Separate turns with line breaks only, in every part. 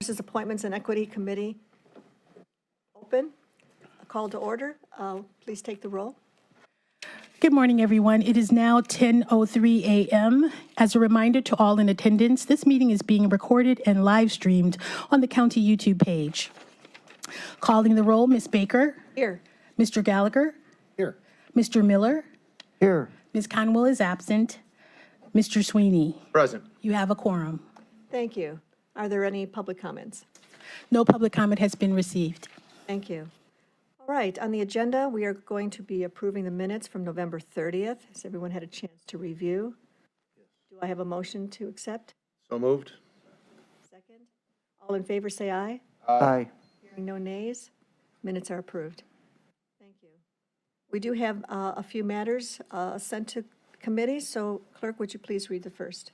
Resources, Appointments, and Equity Committee open. A call to order. Please take the roll.
Good morning, everyone. It is now 10:03 a.m. As a reminder to all in attendance, this meeting is being recorded and live streamed on the county YouTube page. Calling the roll, Ms. Baker.
Here.
Mr. Gallagher.
Here.
Mr. Miller.
Here.
Ms. Conwell is absent. Mr. Sweeney.
Present.
You have a quorum.
Thank you. Are there any public comments?
No public comment has been received.
Thank you. All right, on the agenda, we are going to be approving the minutes from November 30th. Has everyone had a chance to review? Do I have a motion to accept?
So moved.
Second. All in favor, say aye.
Aye.
Hearing no nays, minutes are approved. Thank you. We do have a few matters sent to committee, so clerk, would you please read the first?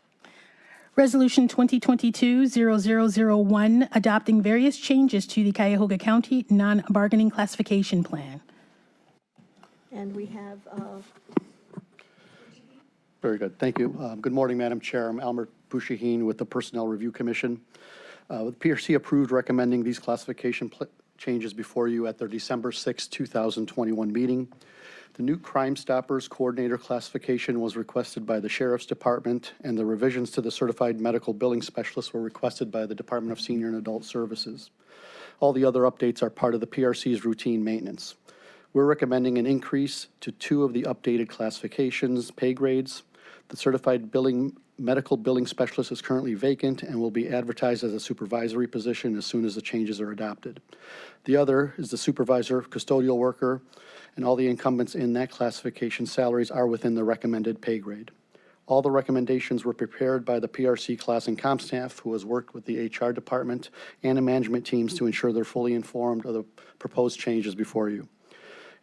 Resolution 2022-0001, adopting various changes to the Cuyahoga County non-bargaining classification plan.
And we have,
Very good. Thank you. Good morning, Madam Chair. I'm Elmer Bouchahine with the Personnel Review Commission. The PRC approved recommending these classification changes before you at their December 6, 2021 meeting. The new Crime Stoppers Coordinator classification was requested by the Sheriff's Department, and the revisions to the Certified Medical Billing Specialist were requested by the Department of Senior and Adult Services. All the other updates are part of the PRC's routine maintenance. We're recommending an increase to 2 of the updated classifications, pay grades. The Certified Medical Billing Specialist is currently vacant and will be advertised as a supervisory position as soon as the changes are adopted. The other is the Supervisor Custodial Worker, and all the incumbents in that classification salaries are within the recommended pay grade. All the recommendations were prepared by the PRC class and comp staff, who has worked with the HR department and the management teams to ensure they're fully informed of the proposed changes before you.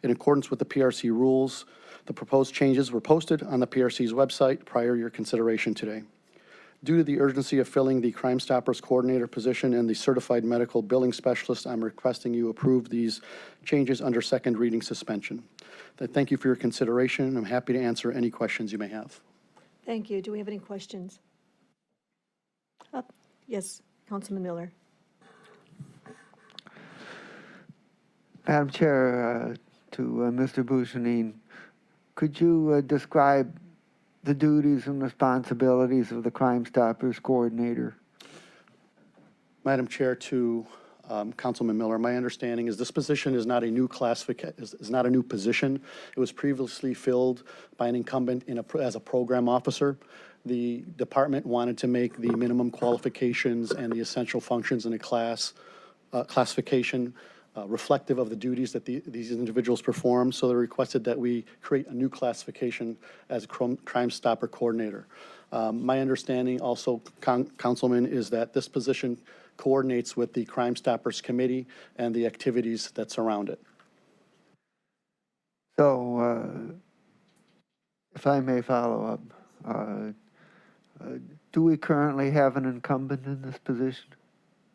In accordance with the PRC rules, the proposed changes were posted on the PRC's website prior to your consideration today. Due to the urgency of filling the Crime Stoppers Coordinator position and the Certified Medical Billing Specialist, I'm requesting you approve these changes under second reading suspension. Thank you for your consideration. I'm happy to answer any questions you may have.
thank you. Do we have any questions? Yes, Councilman Miller.
Madam Chair, to Mr. Bouchahine, could you describe the duties and responsibilities of the Crime Stoppers Coordinator?
Madam Chair, to Councilman Miller, my understanding is this position is not a new is not a new position. It was previously filled by an incumbent as a program officer. The department wanted to make the minimum qualifications and the essential functions in a classification reflective of the duties that these individuals perform, so they requested that we create a new classification as a Crime Stopper Coordinator. My understanding also, Councilman, is that this position coordinates with the Crime Stoppers Committee and the activities that surround it.
So, if I may follow up, do we currently have an incumbent in this position?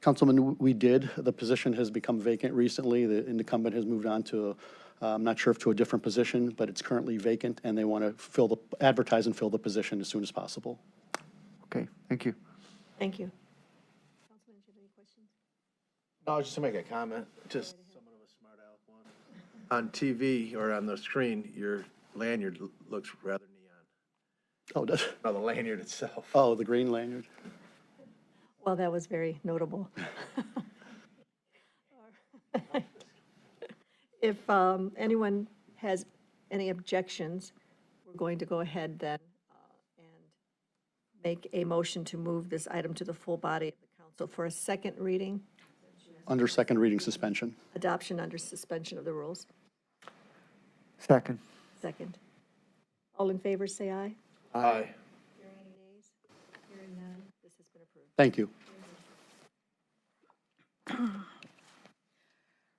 Councilman, we did. The position has become vacant recently. The incumbent has moved on to, I'm not sure if to a different position, but it's currently vacant, and they want to advertise and fill the position as soon as possible.
Okay, thank you.
Thank you. Councilman, do you have any questions?
No, just to make a comment, just somewhat of a smart aleck one. On TV or on the screen, your lanyard looks rather neon.
Oh, does?
No, the lanyard itself.
Oh, the green lanyard.
Well, that was very notable. If anyone has any objections, we're going to go ahead then and make a motion to move this item to the full body of the council for a second reading.
Under second reading suspension.
Adoption under suspension of the rules.
Second.
Second. All in favor, say aye.
Aye.
Hearing any nays? Hearing none, this has been approved.
Thank you.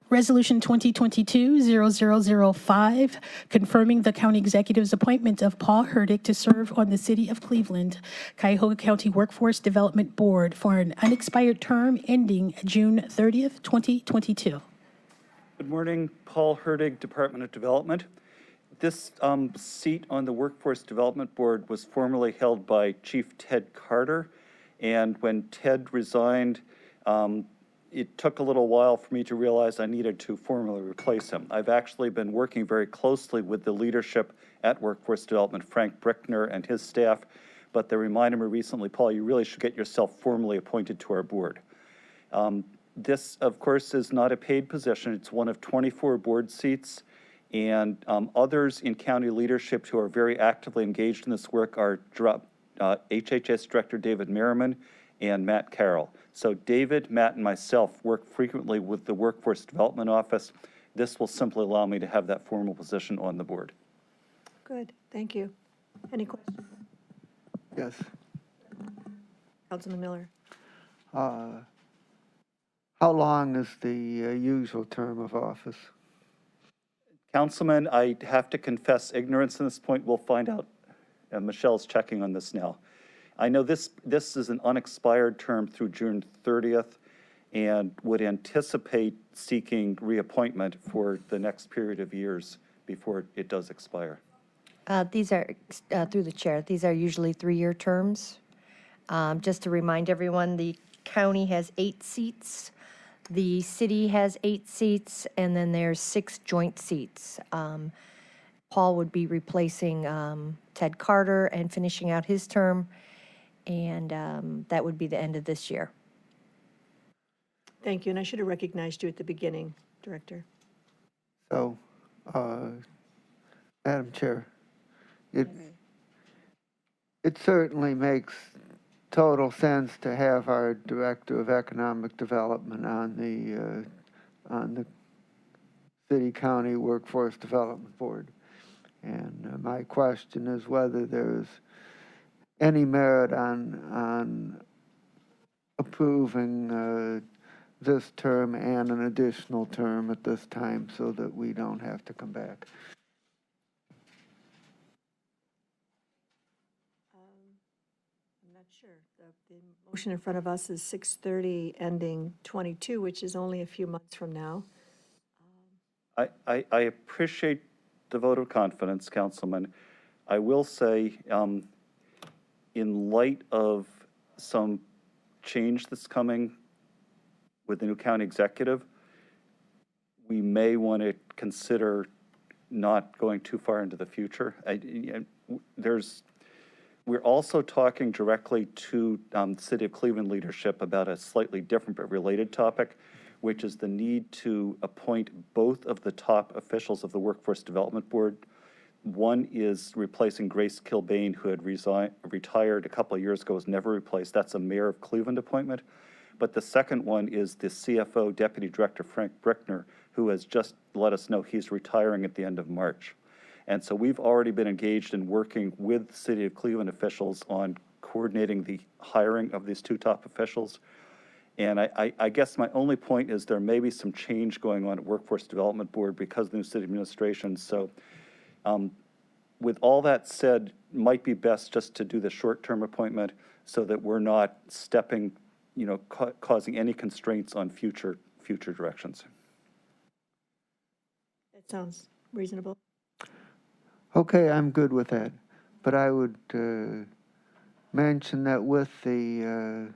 Resolution 2022-0005, confirming the county executive's appointment of Paul Herdick to serve on the City of Cleveland, Cuyahoga County Workforce Development Board for an unexpired term ending June 30th, 2022.
Good morning, Paul Herdig, Department of Development. This seat on the Workforce Development Board was formerly held by Chief Ted Carter, and when Ted resigned, It took a little while for me to realize I needed to formally replace him. I've actually been working very closely with the leadership at Workforce Development, Frank Brickner and his staff, but they reminded me recently, Paul, you really should get yourself formally appointed to our board. This, of course, is not a paid position. It's one of 24 board seats, and others in county leadership who are very actively engaged in this work are HHS Director David Merriman and Matt Carroll. So David, Matt, and myself work frequently with the Workforce Development Office. This will simply allow me to have that formal position on the board.
Good, thank you. Any questions?
Yes.
Councilman Miller?
How long is the usual term of office?
Councilman, I have to confess ignorance at this point. We'll find out. Michelle's checking on this now. I know this is an unexpired term through June 30th and would anticipate seeking reappointment for the next period of years before it does expire.
These are, through the chair, these are usually 3-year terms. Just to remind everyone, the county has 8 seats, the city has 8 seats, and then there's 6 joint seats. Paul would be replacing Ted Carter and finishing out his term, and that would be the end of this year.
Thank you, and I should have recognized you at the beginning, Director.
So, Madam Chair, it certainly makes total sense to have our Director of Economic Development on the City County Workforce Development Board. And my question is whether there's any merit on approving this term and an additional term at this time so that we don't have to come back.
I'm not sure. The motion in front of us is 6/30 ending 22, which is only a few months from now.
I appreciate the vote of confidence, Councilman. I will say, in light of some change that's coming with the new county executive, we may want to consider not going too far into the future. We're also talking directly to the City of Cleveland leadership about a slightly different but related topic, which is the need to appoint both of the top officials of the Workforce Development Board. One is replacing Grace Kilbane, who had retired a couple of years ago, was never replaced. That's a Mayor of Cleveland appointment. But the second one is the CFO Deputy Director Frank Brickner, who has just let us know he's retiring at the end of March. And so we've already been engaged in working with City of Cleveland officials on coordinating the hiring of these 2 top officials. And I guess my only point is there may be some change going on at Workforce Development Board because of the new city administration. So with all that said, might be best just to do the short-term appointment so that we're not stepping, causing any constraints on future directions.
That sounds reasonable.
Okay, I'm good with that. But I would mention that with the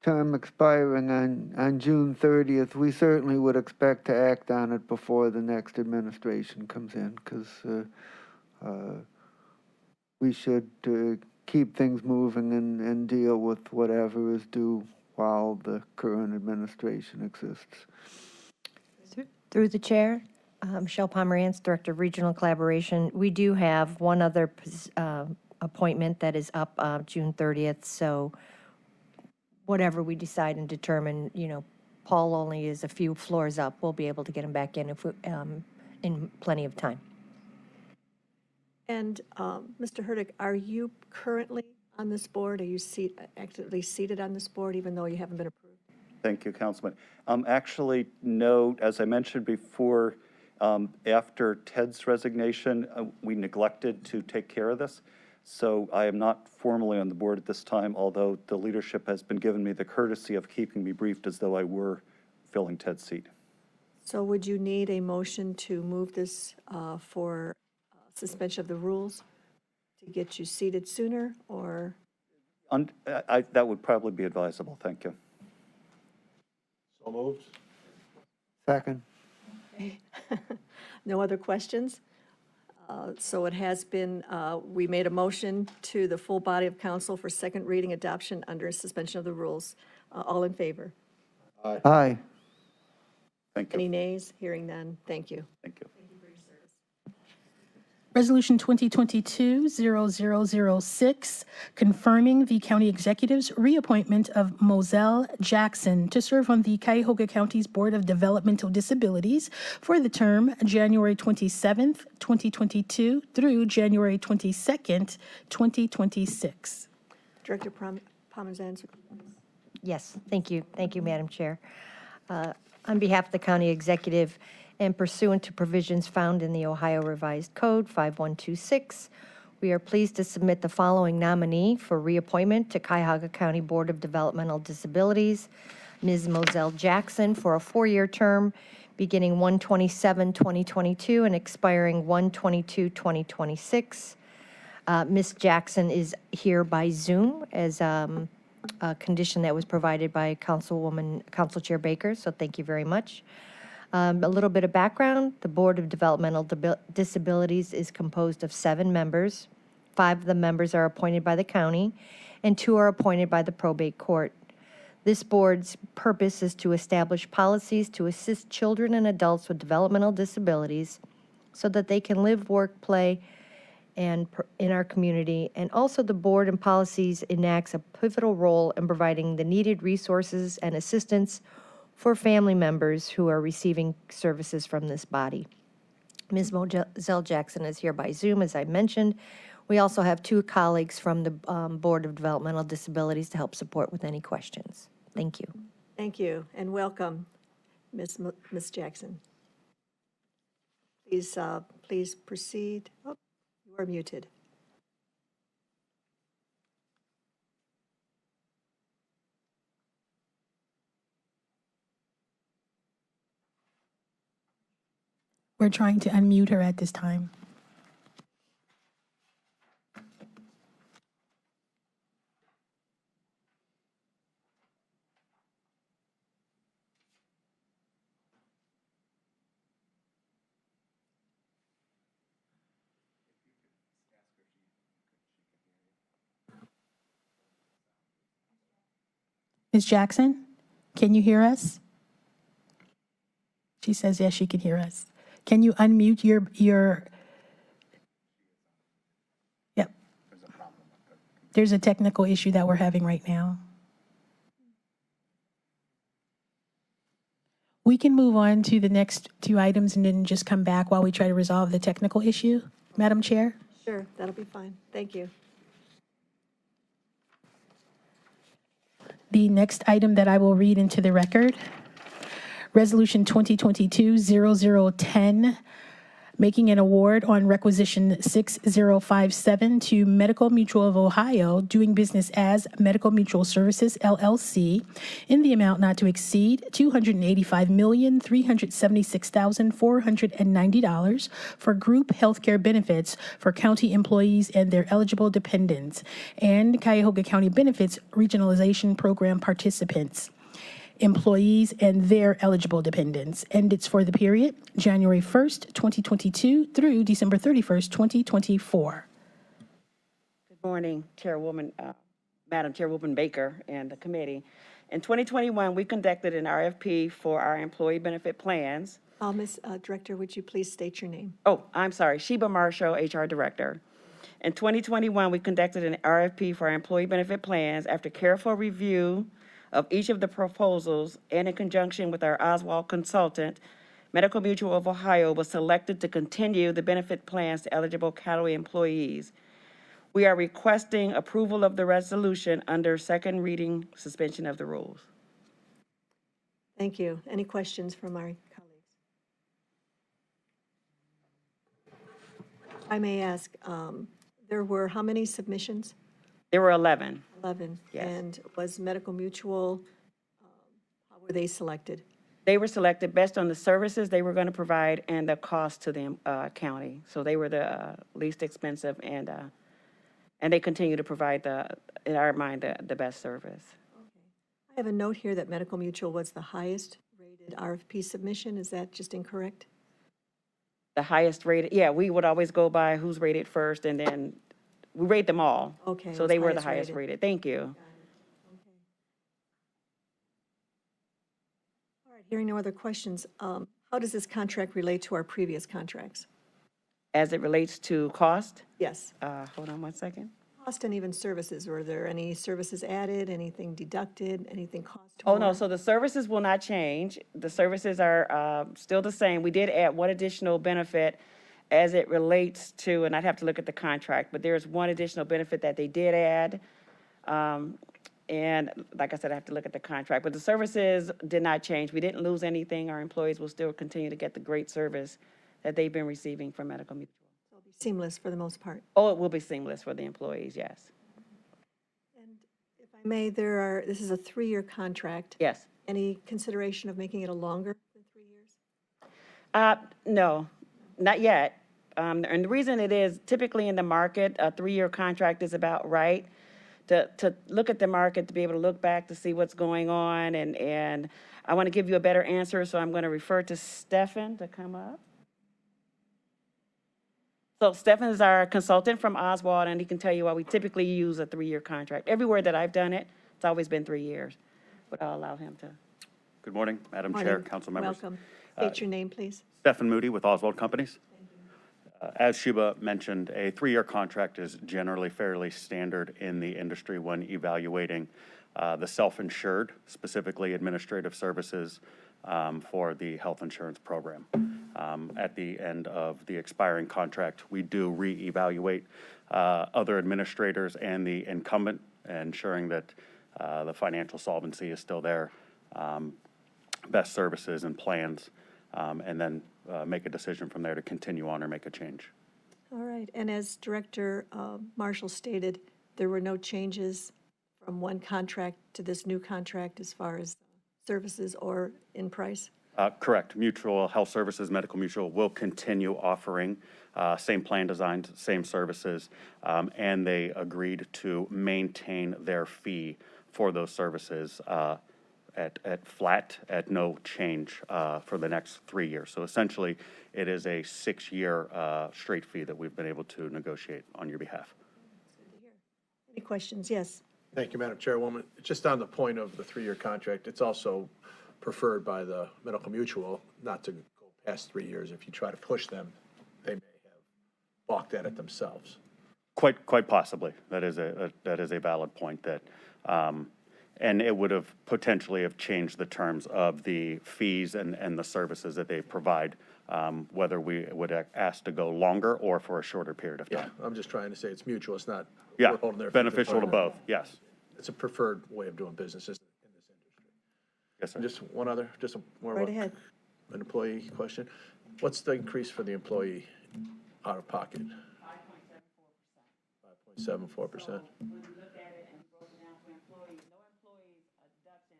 term expiring on June 30th, we certainly would expect to act on it before the next administration comes in, because we should keep things moving and deal with whatever is due while the current administration exists.
Through the chair, Michelle Pomerantz, Director of Regional Collaboration. We do have one other appointment that is up June 30th, so whatever we decide and determine, Paul only is a few floors up. We'll be able to get him back in in plenty of time.
And Mr. Hurdick, are you currently on this board? Are you actively seated on this board, even though you haven't been approved?
Thank you, Councilman. Actually, no, as I mentioned before, after Ted's resignation, we neglected to take care of this. So I am not formally on the board at this time, although the leadership has been giving me the courtesy of keeping me briefed as though I were filling Ted's seat.
So would you need a motion to move this for suspension of the rules to get you seated sooner, or?
That would probably be advisable. Thank you.
So moved.
Second.
No other questions? So it has been, we made a motion to the full body of council for second reading adoption under suspension of the rules. All in favor?
Aye.
Thank
Any
you.
nays? Hearing none. Thank you.
Thank you.
Resolution 2022-0006, confirming the county executive's reappointment of Moselle Jackson to serve on the Cuyahoga County's Board of Developmental Disabilities for the term January 27th, 2022 through January 22nd, 2026.
Director Parmezan.
Yes, thank you. Thank you, Madam Chair. On behalf of the county executive and pursuant to provisions found in the Ohio Revised Code 5126, we are pleased to submit the following nominee for reappointment to Cuyahoga County Board of Developmental Disabilities, Ms. Moselle Jackson, for a 4-year term beginning 1/27/2022 and expiring 1/22/2026. Ms. Jackson is here by Zoom as a condition that was provided by Council Chair Baker, so thank you very much. A little bit of background, the Board of Developmental Disabilities is composed of 7 members. 5 of the members are appointed by the county, and 2 are appointed by the probate court. This board's purpose is to establish policies to assist children and adults with developmental disabilities so that they can live, work, play, and in our community. And also the board and policies enacts a pivotal role in providing the needed resources and assistance for family members who are receiving services from this body. Ms. Moselle Jackson is here by Zoom, as I mentioned. We also have 2 colleagues from the Board of Developmental Disabilities to help support with any questions. Thank you.
Thank you, and welcome, Ms. Jackson. Please proceed. Oh, you are muted.
We're trying to unmute her at this time. Ms. Jackson, can you hear us? She says yes, she can hear us. Can you unmute your? Yep. There's a technical issue that we're having right now. We can move on to the next 2 items and then just come back while we try to resolve the technical issue. Madam Chair?
Sure, that'll be fine. Thank you.
The next item that I will read into the record, Resolution 2022-0010, making an award on requisition 6057 to Medical Mutual of Ohio, doing business as Medical Mutual Services, LLC, in the amount not to exceed $285,376,490 for group healthcare benefits for county employees and their eligible dependents, and Cuyahoga County Benefits Regionalization Program participants, employees and their eligible dependents, and it's for the period January 1st, 2022 through December 31st, 2024.
Good morning, Madam Chairwoman Baker and the committee. In 2021, we conducted an RFP for our employee benefit plans.
Ms. Director, would you please state your name?
Oh, I'm sorry, Sheba Marshall, HR Director. In 2021, we conducted an RFP for our employee benefit plans after careful review of each of the proposals, and in conjunction with our Oswald consultant, Medical Mutual of Ohio was selected to continue the benefit plans to eligible county employees. We are requesting approval of the resolution under second reading suspension of the rules.
Thank you. Any questions from our colleagues? I may ask, there were how many submissions?
There were 11.
11.
Yes.
And was Medical Mutual, how were they selected?
They were selected based on the services they were going to provide and the cost to the county. So they were the least expensive, and they continue to provide in our mind, the best service.
Okay. I have a note here that Medical Mutual was the highest rated RFP submission. Is that just incorrect?
The highest rated, yeah, we would always go by who's rated first, and then we rate them all.
Okay, it
So
was
they were the
highest
highest
rated.
rated. Thank you.
All right, hearing no other questions, how does this contract relate to our previous contracts?
As it relates to cost,
Yes,
hold on one second.
cost and even services. Were there any services added, anything deducted, anything cost
Oh,
more?
no, so the services will not change. The services are still the same. We did add one additional benefit as it relates to, and I'd have to look at the contract, but there's one additional benefit that they did add. And like I said, I have to look at the contract, but the services did not change. We didn't lose anything. Our employees will still continue to get the great service that they've been receiving from Medical Mutual.
It'll be seamless for the most part.
Oh, it will be seamless for the employees, yes.
And if I may, this is a 3-year contract.
Yes.
Any consideration of making it a longer than 3 years?
No, not yet. And the reason it is, typically in the market, a 3-year contract is about right. To look at the market, to be able to look back to see what's going on, and I want to give you a better answer, so I'm going to refer to Stefan to come up. So Stefan is our consultant from Oswald, and he can tell you why we typically use a 3-year contract. Everywhere that I've done it, it's always been 3 years, but I'll allow him to.
Good morning, Madam Chair,
Morning.
council members.
Welcome. State your name, please.
Stephen Moody with Oswald Companies. As Sheba mentioned, a 3-year contract is generally fairly standard in the industry when evaluating the self-insured, specifically administrative services for the health insurance program. At the end of the expiring contract, we do reevaluate other administrators and the incumbent, ensuring that the financial solvency is still there, best services and plans, and then make a decision from there to continue on or make a change.
All right, and as Director Marshall stated, there were no changes from one contract to this new contract as far as services or in price?
Correct. Mutual Health Services, Medical Mutual will continue offering same plan designs, same services, and they agreed to maintain their fee for those services at flat, at no change for the next 3 years. So essentially, it is a 6-year straight fee that we've been able to negotiate on your behalf.
Any questions? Yes.
Thank you, Madam Chairwoman. Just on the point of the 3-year contract, it's also preferred by the Medical Mutual not to go past 3 years. If you try to push them, they may have balked at it themselves.
Quite possibly. That is a valid point that, and it would have potentially have changed the terms of the fees and the services that they provide, whether we would ask to go longer or for a shorter period of time.
Yeah, I'm just trying to say it's mutual. It's not.
Yeah,
we're holding their feet
beneficial to
the
both, yes.
It's a preferred way of doing business in this industry.
Yes, sir.
Just one other, just more of
Right ahead.
an employee question. What's the increase for the employee out of pocket? 5.74%. 5.74%.
When we look at it and we broke it down for employees, no employees deduction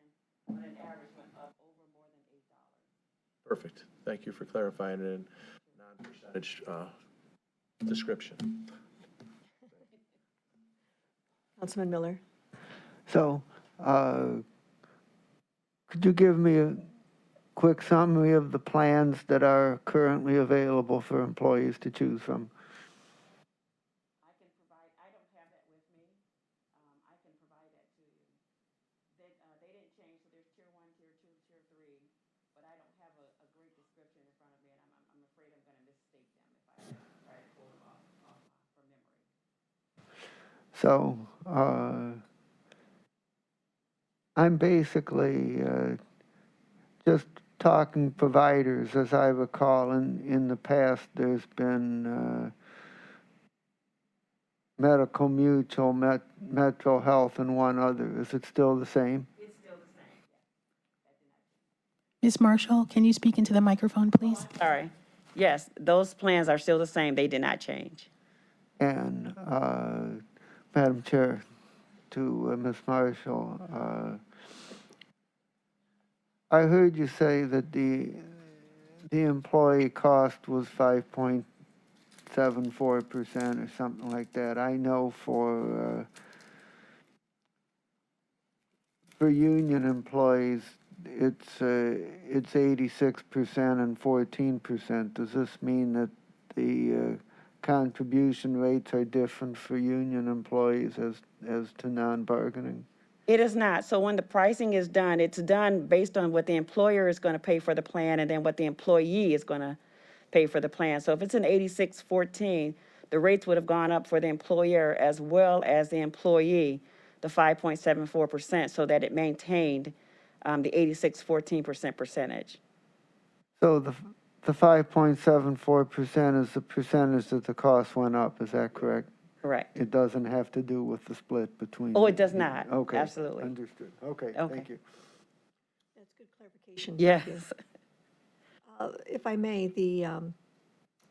on an average went up over more than $8.
Perfect. Thank you for clarifying it in non-percentage description.
Councilman Miller?
So, could you give me a quick summary of the plans that are currently available for employees to choose from?
I can provide, I don't have that with me. I can provide that to you. They didn't change, so there's tier 1, tier 2, tier 3, but I don't have a great description in front of me, and I'm afraid I'm going to misstate them if I try to pull them off from memory.
So, I'm basically just talking providers. As I recall, in the past, there's been Medical Mutual, Metro Health, and one other. Is it still the same?
It's still the same, yeah.
Ms. Marshall, can you speak into the microphone, please?
Sorry. Yes, those plans are still the same. They did not change.
And, Madam Chair, to Ms. Marshall, I heard you say that the employee cost was 5.74% or something like that. I know for for union employees, it's 86% and 14%. Does this mean that the contribution rates are different for union employees as to non-bargaining?
It is not. So when the pricing is done, it's done based on what the employer is going to pay for the plan and then what the employee is going to pay for the plan. So if it's an 86-14, the rates would have gone up for the employer as well as the employee, the 5.74%, so that it maintained the 86-14% percentage.
So the 5.74% is the percentage that the cost went up, is that correct?
Correct.
It doesn't have to do with the split between?
Oh, it does not.
Okay.
Absolutely.
Understood. Okay,
Okay.
thank you.
That's good clarification.
Yes.
Thank you. If I may,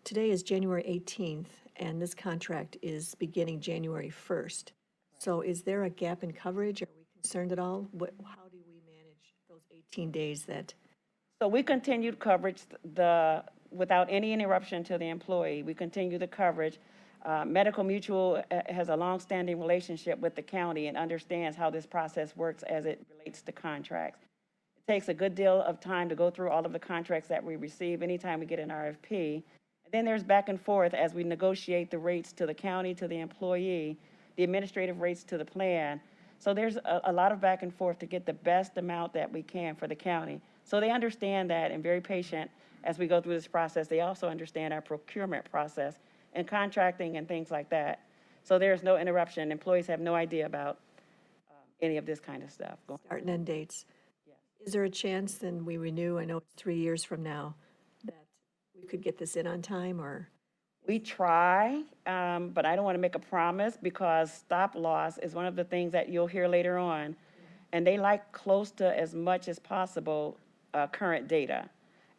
today is January 18th, and this contract is beginning January 1st. So is there a gap in coverage? Are we concerned at all? How do we manage those 18 days that?
So we continued coverage without any interruption to the employee. We continue the coverage. Medical Mutual has a longstanding relationship with the county and understands how this process works as it relates to contracts. It takes a good deal of time to go through all of the contracts that we receive anytime we get an RFP. And then there's back and forth as we negotiate the rates to the county, to the employee, the administrative rates to the plan. So there's a lot of back and forth to get the best amount that we can for the county. So they understand that and very patient as we go through this process. They also understand our procurement process and contracting and things like that. So there's no interruption. Employees have no idea about any of this kind of stuff.
Start and end dates. Is there a chance then we renew, I know it's 3 years from now, that we could get this in on time, or?
We try, but I don't want to make a promise because stop loss is one of the things that you'll hear later on. And they like close to as much as possible current data.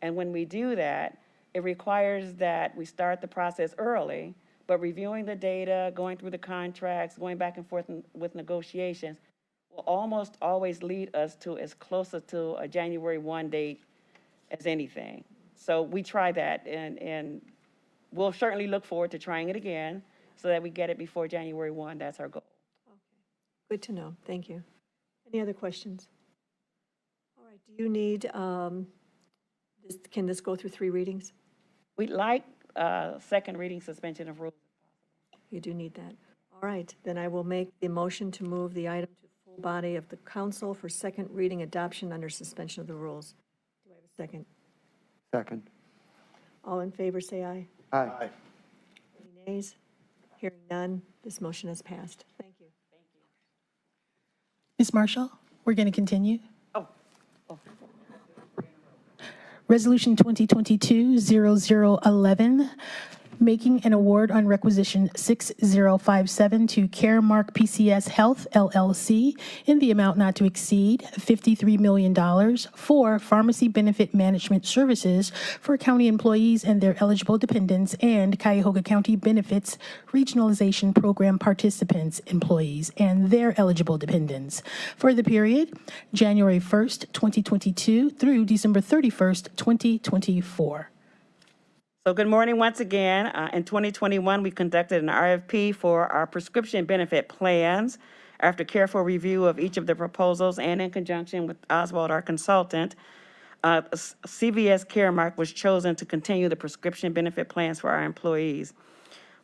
And when we do that, it requires that we start the process early, but reviewing the data, going through the contracts, going back and forth with negotiations will almost always lead us to as close to a January 1 date as anything. So we try that, and we'll certainly look forward to trying it again so that we get it before January 1. That's our goal.
Okay. Good to know. Thank you. Any other questions? All right. Do you need, can this go through 3 readings?
We'd like second reading suspension of rules.
You do need that. All right, then I will make the motion to move the item to full body of the council for second reading adoption under suspension of the rules. Do I have a second?
Second.
All in favor, say aye.
Aye.
Any nays? Hearing none, this motion has passed. Thank you.
Ms. Marshall, we're going to continue.
Oh.
Resolution 2022-0011, making an award on requisition 6057 to Caremark PCS Health LLC in the amount not to exceed $53 million for pharmacy benefit management services for county employees and their eligible dependents and Cuyahoga County Benefits Regionalization Program participants, employees, and their eligible dependents for the period January 1st, 2022 through December 31st, 2024.
So good morning once again. In 2021, we conducted an RFP for our prescription benefit plans. After careful review of each of the proposals and in conjunction with Oswald, our consultant, CVS Caremark was chosen to continue the prescription benefit plans for our employees.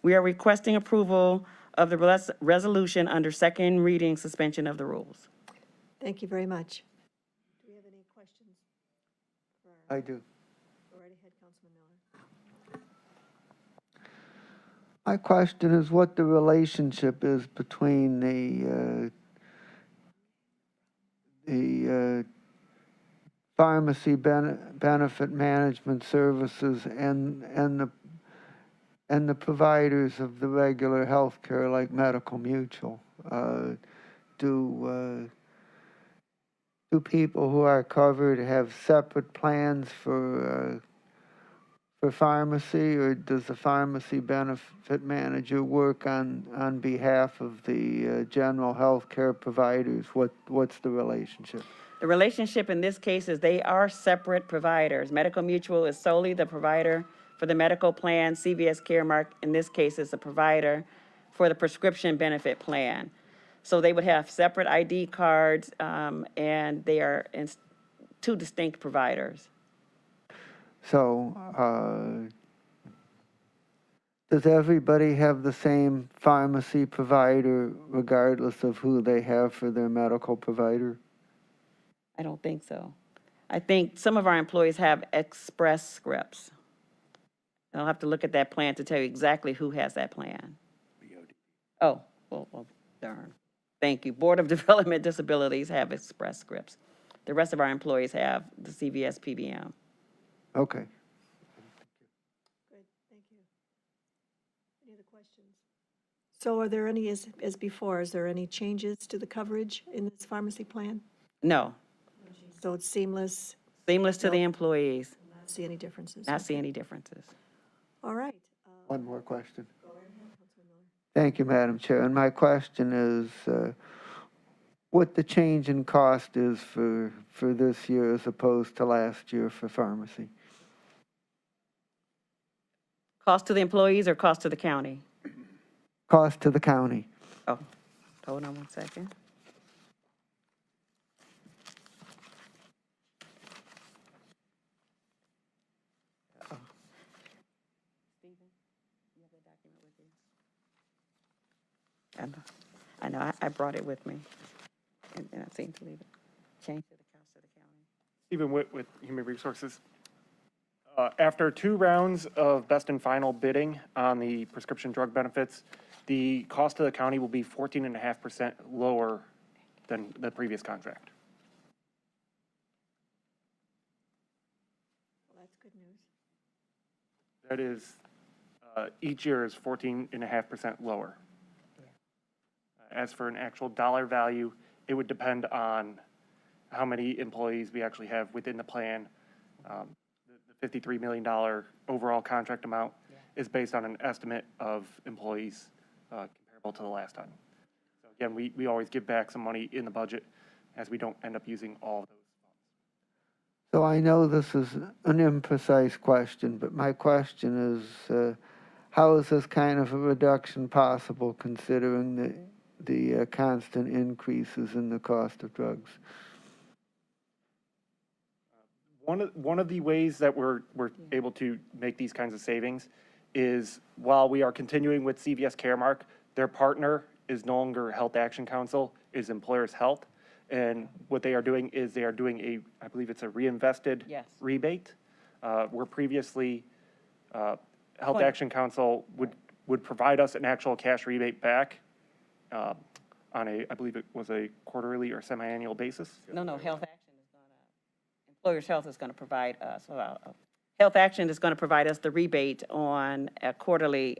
We are requesting approval of the resolution under second reading suspension of the rules.
Thank you very much. Do we have any questions?
I do.
Go right ahead, Councilman Miller.
My question is what the relationship is between the pharmacy benefit management services and the providers of the regular health care like Medical Mutual. Do people who are covered have separate plans for pharmacy, or does the pharmacy benefit manager work on behalf of the general health care providers? What's the relationship?
The relationship in this case is they are separate providers. Medical Mutual is solely the provider for the medical plan. CVS Caremark, in this case, is the provider for the prescription benefit plan. So they would have separate ID cards, and they are in two distinct providers.
So, does everybody have the same pharmacy provider regardless of who they have for their medical provider?
I don't think so. I think some of our employees have Express Scripts. I'll have to look at that plan to tell you exactly who has that plan. Oh, well, darn. Thank you. Board of Development Disabilities have Express Scripts. The rest of our employees have the CVS PBM.
Okay.
Good, thank you. Any other questions? So are there any, as before, is there any changes to the coverage in this pharmacy plan?
No,
So it's seamless,
seamless to the employees.
not see any differences?
Not see any differences.
All right.
One more question. Thank you, Madam Chair. And my question is what the change in cost is for this year as opposed to last year for pharmacy?
Cost to the employees or cost to the county?
Cost to the county.
Oh, hold on one second. I know, I brought it with me, and I seem to leave it. Change to the cost of the county.
Stephen Witt with Human Resources. After 2 rounds of best and final bidding on the prescription drug benefits, the cost to the county will be 14.5% lower than the previous contract.
Well, that's good news.
That is, each year is 14.5% lower. As for an actual dollar value, it would depend on how many employees we actually have within the plan. The $53 million overall contract amount is based on an estimate of employees comparable to the last time. So again, we always give back some money in the budget as we don't end up using all of those funds.
So I know this is an imprecise question, but my question is how is this kind of a reduction possible considering the constant increases in the cost of drugs?
One of the ways that we're able to make these kinds of savings is while we are continuing with CVS Caremark, their partner is no longer Health Action Council, is Employers Health. And what they are doing is they are doing I believe it's a reinvested rebate. Where previously Health Action Council would provide us an actual cash rebate back on I believe it was a quarterly or semi-annual basis.
No, Health Action is Employers Health is going to provide us, Health Action is going to provide us the rebate on a quarterly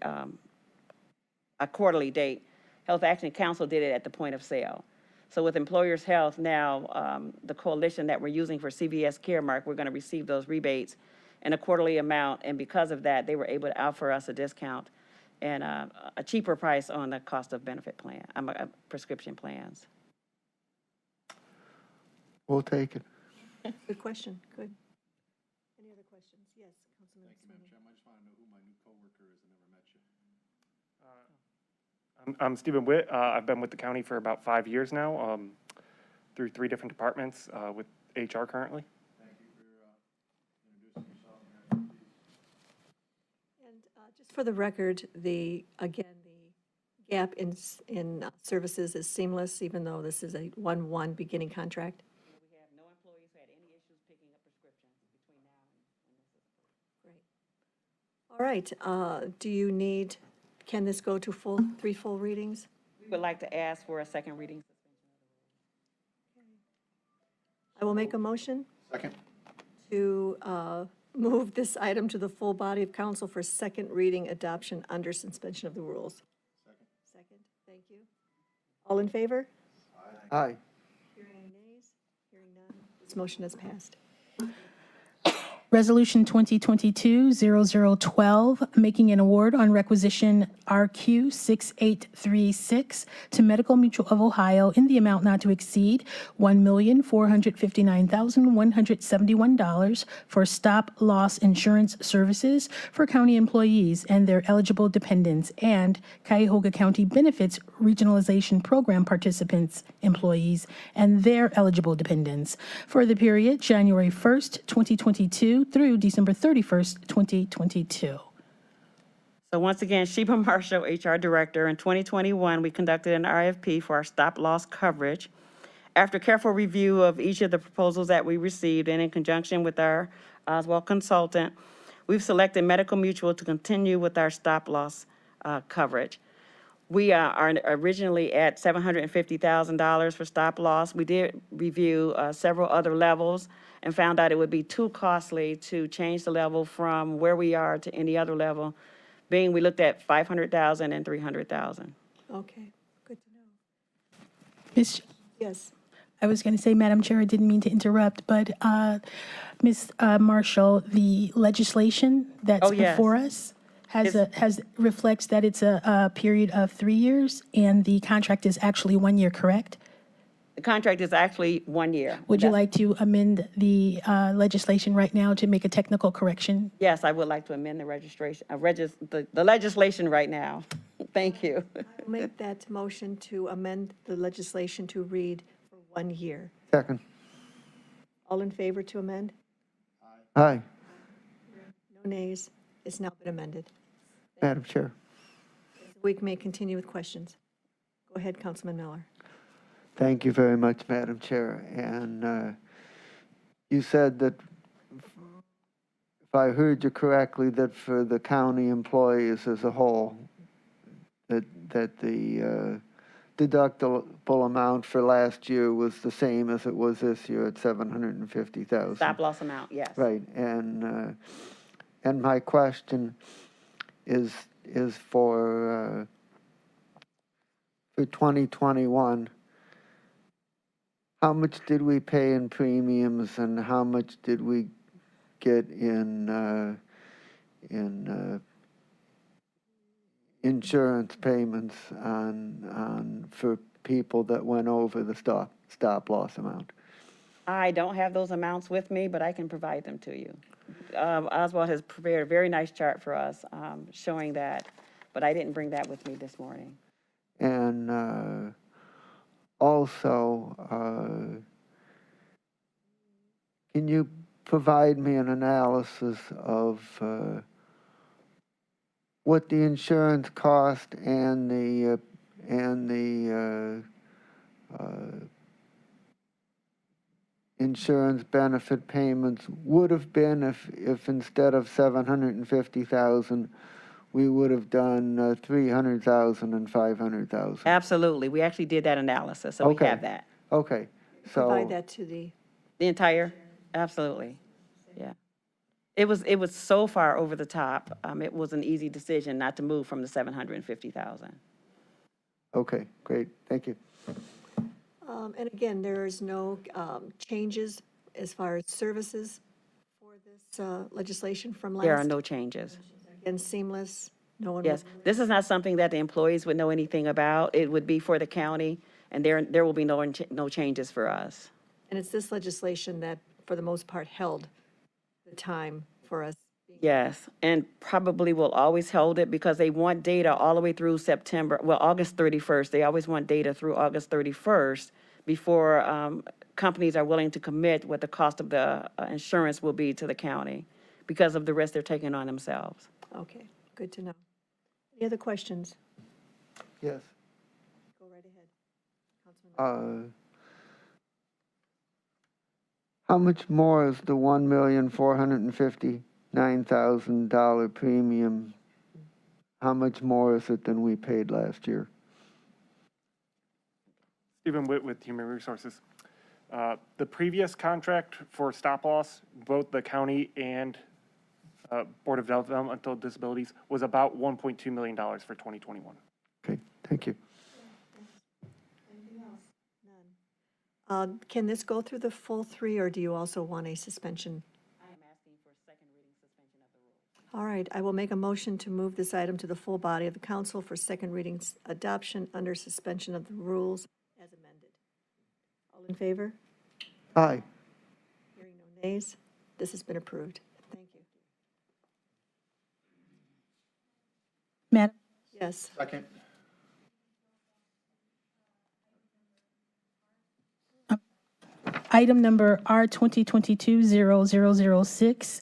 date. Health Action Council did it at the point of sale. So with Employers Health now, the coalition that we're using for CVS Caremark, we're going to receive those rebates in a quarterly amount. And because of that, they were able to offer us a discount and a cheaper price on the cost of benefit plan, prescription plans.
We'll take it.
Good question, good. Any other questions? Yes, Councilman.
Thank you, Madam Chairman. I just want to know who my new coworker is. I never met you.
I'm Stephen Witt. I've been with the county for about 5 years now, through 3 different departments with HR currently.
Thank you for introducing yourself and your expertise.
And just for the record, the gap in services is seamless, even though this is a 1-1 beginning contract.
We have no employees who had any issues picking up prescriptions between now and this is.
Great. All right, do you need, can this go to 3 full readings?
We would like to ask for a second reading.
I will make a motion
Second.
to move this item to the full body of council for second reading adoption under suspension of the rules. Second, thank you. All in favor?
Aye.
Hearing nays, hearing none, this motion has passed.
Resolution 2022-0012, making an award on requisition RQ 6836 to Medical Mutual of Ohio in the amount not to exceed $1,459,171 for stop-loss insurance services for county employees and their eligible dependents and Cuyahoga County Benefits Regionalization Program participants, employees, and their eligible dependents for the period January 1st, 2022 through December 31st, 2022.
So once again, Sheba Marshall, HR Director. In 2021, we conducted an RFP for our stop-loss coverage. After careful review of each of the proposals that we received and in conjunction with our Oswald consultant, we've selected Medical Mutual to continue with our stop-loss coverage. We are originally at $750,000 for stop-loss. We did review several other levels and found out it would be too costly to change the level from where we are to any other level, being we looked at $500,000 and $300,000.
Okay, good to know.
Ms.
Yes.
I was going to say, Madam Chair, I didn't mean to interrupt, but Ms. Marshall, the legislation that's
Oh, yes.
before us reflects that it's a period of 3 years, and the contract is actually 1 year, correct?
The contract is actually 1 year.
Would you like to amend the legislation right now to make a technical correction?
Yes, I would like to amend the registration, the legislation right now. Thank you.
I'll make that motion to amend the legislation to read for 1 year.
Second.
All in favor to amend?
Aye.
No nays. It's now been amended.
Madam Chair.
We may continue with questions. Go ahead, Councilman Miller.
Thank you very much, Madam Chair. And you said that, if I heard you correctly, that for the county employees as a whole, that the deductible amount for last year was the same as it was this year at $750,000.
Stop loss amount, yes.
Right. And my question is for 2021. How much did we pay in premiums, and how much did we get in insurance payments for people that went over the stop loss amount?
I don't have those amounts with me, but I can provide them to you. Oswald has prepared a very nice chart for us showing that, but I didn't bring that with me this morning.
And also, can you provide me an analysis of what the insurance cost and the insurance benefit payments would have been if instead of $750,000, we would have done $300,000 and $500,000?
Absolutely. We actually did that analysis, so we have that.
Okay, so.
Provide that to
The entire, absolutely, yeah. It was so far over the top, it was an easy decision not to move from the $750,000.
Okay, great, thank you.
And again, there is no changes as far as services for this legislation from last?
There are no changes.
Again, seamless, no one?
Yes, this is not something that the employees would know anything about. It would be for the county, and there will be no changes for us.
And it's this legislation that, for the most part, held the time for us?
Yes, and probably will always hold it because they want data all the way through August 31st. They always want data through August 31st before companies are willing to commit what the cost of the insurance will be to the county because of the risk they're taking on themselves.
Okay, good to know. Any other questions?
Yes.
Go right ahead. Councilman.
How much more is the $1,459,000 premium? How much more is it than we paid last year?
Stephen Witt with Human Resources. The previous contract for stop loss, both the county and Board of Developmental Disabilities, was about $1.2 million for 2021.
Okay, thank you.
Anything else? None. Can this go through the full 3, or do you also want a suspension?
I am asking for
All right, I will make a motion to move this item to the full body of the council for second reading's adoption under suspension of the rules as amended. All in favor?
Aye.
Hearing no nays, this has been approved. Thank you.
Madam,
Yes.
Second.
item number R 2022-0006,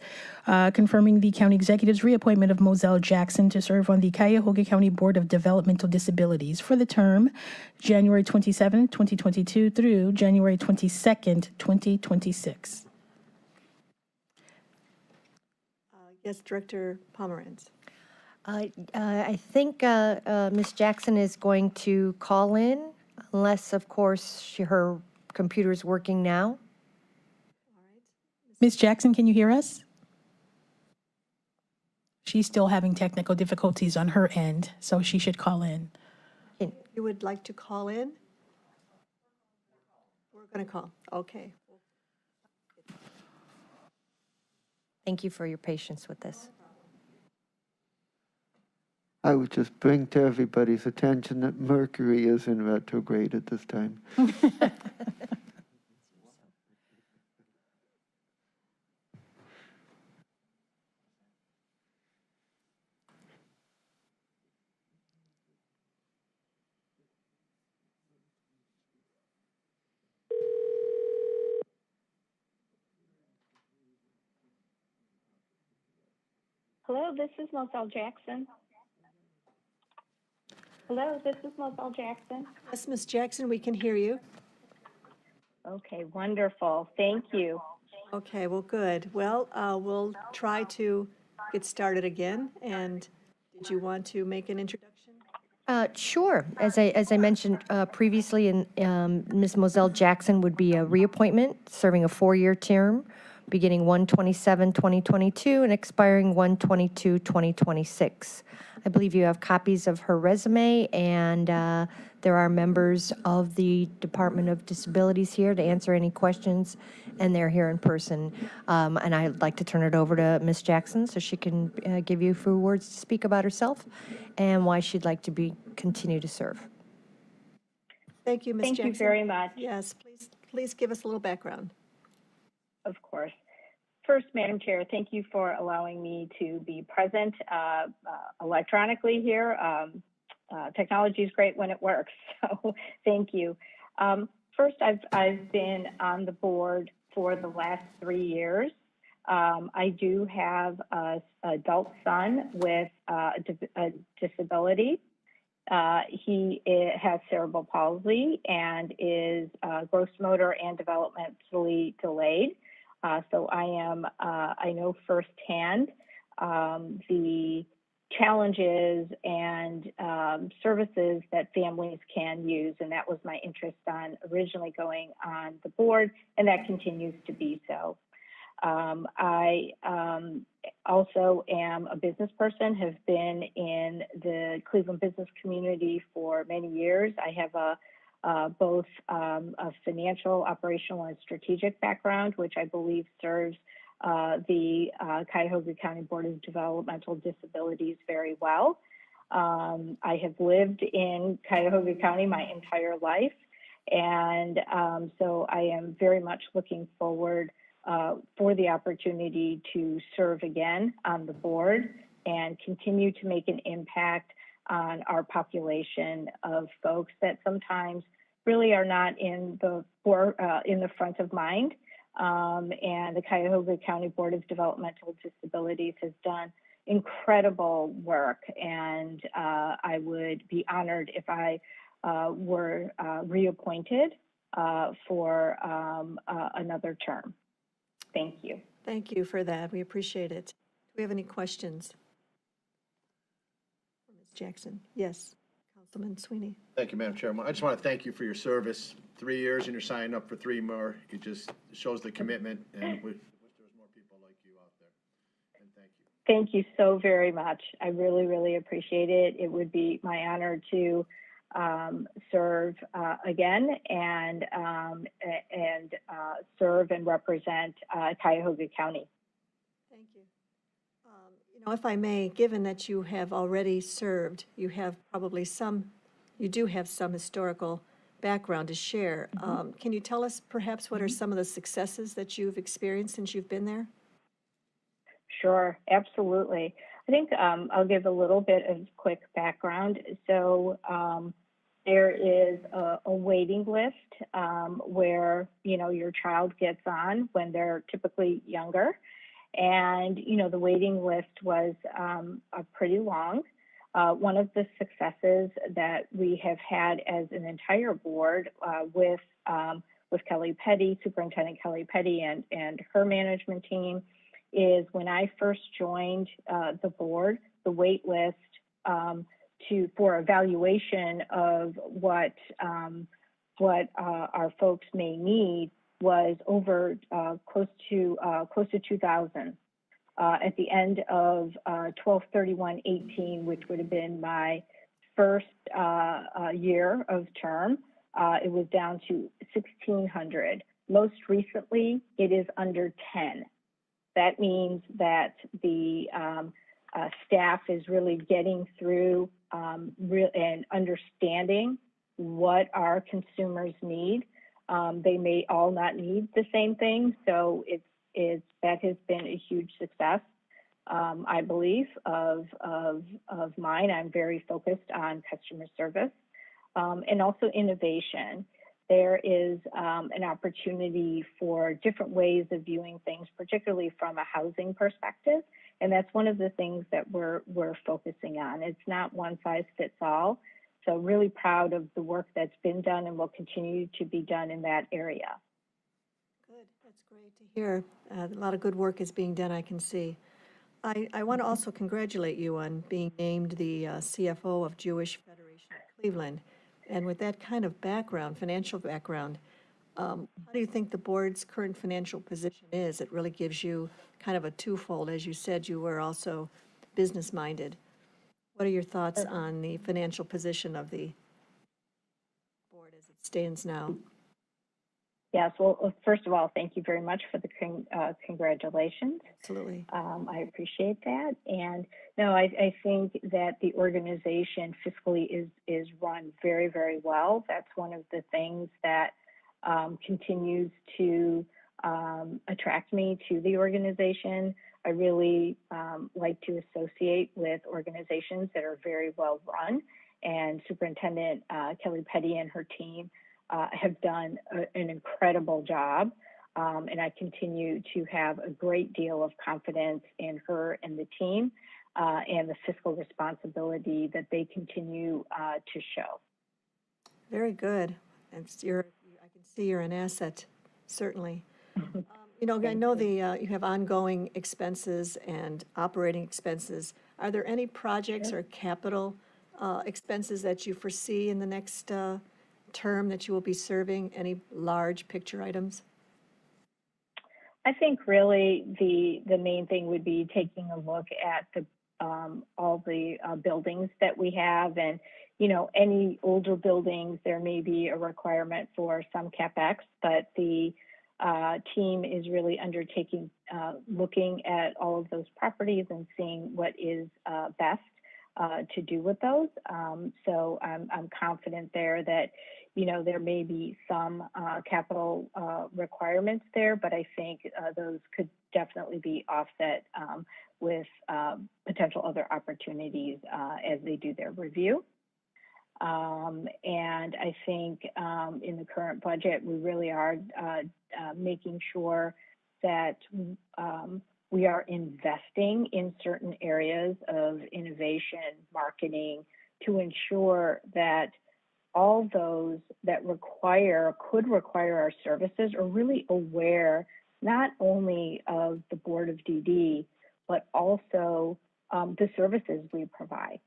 confirming the county executive's reappointment of Moselle Jackson to serve on the Cuyahoga County Board of Developmental Disabilities for the term January 27, 2022 through January 22nd, 2026.
Yes, Director Pomerantz.
I think Ms. Jackson is going to call in, unless, of course, her computer is working now.
Ms. Jackson, can you hear us? She's still having technical difficulties on her end, so she should call in.
You would like to call in? We're going to call. Okay.
Thank you for your patience with this.
I would just bring to everybody's attention that Mercury is in retrograde at this time.
Hello, this is Moselle Jackson. Hello, this is Moselle Jackson.
Yes, Ms. Jackson, we can hear you.
Okay, wonderful. Thank you.
Okay, well, good. Well, we'll try to get started again. And did you want to make an introduction?
Sure. As I mentioned previously, Ms. Moselle Jackson would be a reappointment, serving a 4-year term, beginning 1/27/2022 and expiring 1/22/2026. I believe you have copies of her resume, and there are members of the Department of Disabilities here to answer any questions, and they're here in person. And I'd like to turn it over to Ms. Jackson so she can give you a few words to speak about herself and why she'd like to continue to serve.
Thank you, Ms. Jackson.
Thank you very much.
Yes, please give us a little background.
Of course. First, Madam Chair, thank you for allowing me to be present electronically here. Technology is great when it works, so thank you. First, I've been on the board for the last 3 years. I do have an adult son with a disability. He has cerebral palsy and is gross motor and developmentally delayed. So I know firsthand the challenges and services that families can use, and that was my interest on originally going on the board, and that continues to be so. I also am a business person, have been in the Cleveland business community for many years. I have both a financial, operational, and strategic background, which I believe serves the Cuyahoga County Board of Developmental Disabilities very well. I have lived in Cuyahoga County my entire life, and so I am very much looking forward for the opportunity to serve again on the board and continue to make an impact on our population of folks that sometimes really are not in the front of mind. And the Cuyahoga County Board of Developmental Disabilities has done incredible work, and I would be honored if I were reappointed for another term. Thank you.
Thank you for that. We appreciate it. Do we have any questions? Ms. Jackson? Yes. Councilman Sweeney.
Thank you, Madam Chairman. I just want to thank you for your service. 3 years and you're signing up for 3 more. It just shows the commitment, and we wish there was more people like you out there. And thank you.
Thank you so very much. I really, really appreciate it. It would be my honor to serve again and serve and represent Cuyahoga County.
Thank you. Now, if I may, given that you have already served, you do have some historical background to share. Can you tell us perhaps what are some of the successes that you've experienced since you've been there?
Sure, absolutely. I think I'll give a little bit of quick background. So there is a waiting list where, your child gets on when they're typically younger. And, the waiting list was pretty long. One of the successes that we have had as an entire board with Kelly Petty, Superintendent Kelly Petty and her management team is when I first joined the board, the wait list for evaluation of what our folks may need was over close to 2,000. At the end of 12/31/18, which would have been my first year of term, it was down to 1,600. Most recently, it is under 10. That means that the staff is really getting through and understanding what our consumers need. They may all not need the same thing, so that has been a huge success, I believe, of mine. I'm very focused on customer service and also innovation. There is an opportunity for different ways of viewing things, particularly from a housing perspective, and that's one of the things that we're focusing on. It's not one size fits all, so really proud of the work that's been done and will continue to be done in that area.
Good, that's great to hear. A lot of good work is being done, I can see. I want to also congratulate you on being named the CFO of Jewish Federation of Cleveland. And with that kind of background, financial background, how do you think the board's current financial position is? It really gives you kind of a twofold. As you said, you were also business-minded. What are your thoughts on the financial position of the board as it stands now?
Yes, well, first of all, thank you very much for the congratulations.
Absolutely.
I appreciate that. And no, I think that the organization fiscally is run very, very well. That's one of the things that continues to attract me to the organization. I really like to associate with organizations that are very well run, and Superintendent Kelly Petty and her team have done an incredible job, and I continue to have a great deal of confidence in her and the team and the fiscal responsibility that they continue to show.
Very good. I can see you're an asset, certainly. I know you have ongoing expenses and operating expenses. Are there any projects or capital expenses that you foresee in the next term that you will be serving? Any large picture items?
I think really the main thing would be taking a look at all the buildings that we have, and any older buildings, there may be a requirement for some CapEx, but the team is really undertaking looking at all of those properties and seeing what is best to do with those. So I'm confident there that there may be some capital requirements there, but I think those could definitely be offset with potential other opportunities as they do their review. And I think in the current budget, we really are making sure that we are investing in certain areas of innovation, marketing, to ensure that all those that could require our services are really aware not only of the Board of DD, but also the services we provide.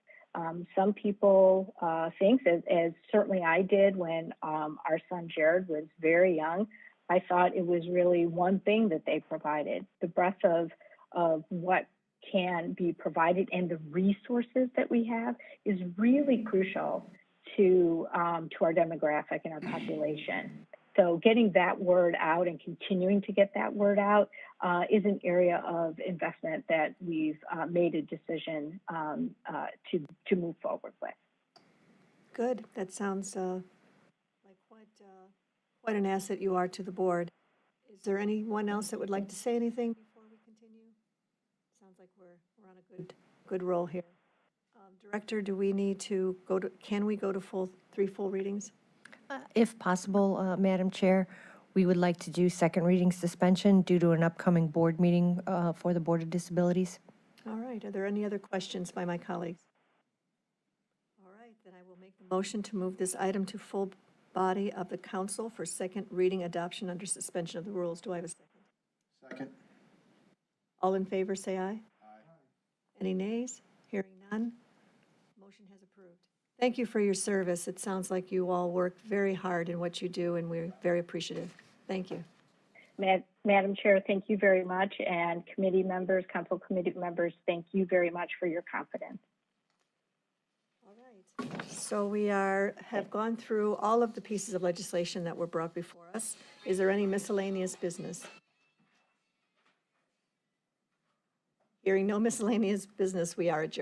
Some people think, as certainly I did when our son Jared was very young, I thought it was really one thing that they provided. The breadth of what can be provided and the resources that we have is really crucial to our demographic and our population. So getting that word out and continuing to get that word out is an area of investment that we've made a decision to move forward with.
Good. That sounds like quite an asset you are to the board. Is there anyone else that would like to say anything before we continue? Sounds like we're on a good roll here. Director, do we need to can we go to three full readings?
If possible, Madam Chair, we would like to do second reading suspension due to an upcoming board meeting for the Board of Disabilities.
All right. Are there any other questions by my colleagues? All right, then I will make the motion to move this item to full body of the council for second reading adoption under suspension of the rules. Do I have a second?
Second.
All in favor, say aye. Aye. Any nays? Hearing none. Motion has approved. Thank you for your service. It sounds like you all work very hard in what you do, and we're very appreciative. Thank you.
Madam Chair, thank you very much, and committee members, council committee members, thank you very much for your confidence.
All right. So we have gone through all of the pieces of legislation that were brought before us. Is there any miscellaneous business? Hearing no miscellaneous business, we are adjourned.